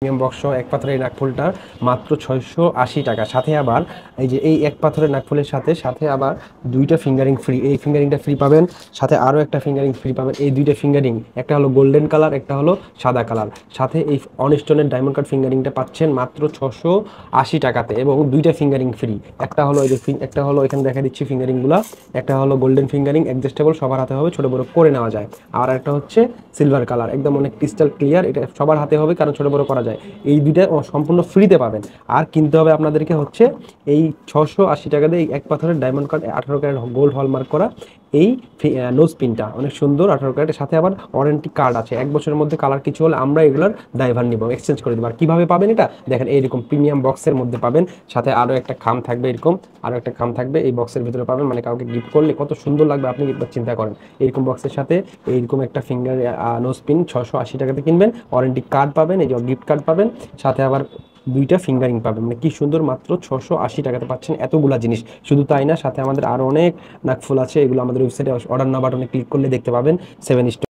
Premium box এক পাথরের নাকফুলটা মাত্র 680 টাকা। সাথে আবার এই যে এই এক পাথরের নাকফুলের সাথে সাথে আবার দুইটা ফিঙ্গারিং ফ্রি, এই ফিঙ্গারিংটা ফ্রি পাবেন, সাথে আরও একটা ফিঙ্গারিং ফ্রি পাবেন। এই দুইটা ফিঙ্গারিং, একটা হলো গোল্ডেন কালার, একটা হলো সাদা কালার, সাথে এই অনস্টোনের ডায়মন্ড কাট ফিঙ্গারিংটা পাচ্ছেন মাত্র 680 টাকাতে এবং দুইটা ফিঙ্গারিং ফ্রি। একটা হলো এই যে একটা হলো এখানে দেখা দিচ্ছি ফিঙ্গারিংগুলো, একটা হলো গোল্ডেন ফিঙ্গারিং অ্যাডজাস্টেবল, সবার হাতে হবে, ছোট বড় করে নেওয়া যায়। আর একটা হচ্ছে সিলভার কালার, একদম অনেক ক্রিস্টাল ক্লিয়ার, এটা সবার হাতে হবে কারণ ছোট বড় করা যায়। এই দুইটা সম্পূর্ণ ফ্রিতে পাবেন। আর কিনতে হবে আপনাদেরকে হচ্ছে এই 680 টাকা দিয়ে এই এক পাথরের diamond cut 18 carat gold hallmark করা এই নোজ পিনটা অনেক সুন্দর 18 ক্যারেটের, সাথে আবার ওয়ারেন্টি কার্ড আছে। 1 বছরের মধ্যে কালার কিছু হলে আমরা এগুলোর ড্রাইভার নিব, এক্সচেঞ্জ করে দেবো। আর কীভাবে পাবেন এটা দেখেন, এইরকম প্রিমিয়াম বক্সের মধ্যে পাবেন, সাথে আরও একটা খাম থাকবে, এরকম আরও একটা খাম থাকবে এই বক্সের ভিতরে পাবেন। মানে কাউকে গিফট করলে কত সুন্দর লাগবে আপনি একবার চিন্তা করেন। এইরকম বক্সের সাথে এইরকম একটা ফিঙ্গার নোজ পিন 680 টাকাতে কিনবেন, ওয়ারেন্টি কার্ড পাবেন, এই যে গিফট কার্ড পাবেন, সাথে আবার দুইটা ফিঙ্গারিং পাবেন। মানে কি সুন্দর, মাত্র 680 টাকাতে পাচ্ছেন এতগুলা জিনিস। শুধু তাই না, সাথে আমাদের আরও অনেক নাকফুল আছে, এগুলো আমাদের ওয়েবসাইটে অর্ডার নাও বাটনে ক্লিক করলে দেখতে পাবেন। 7 স্টার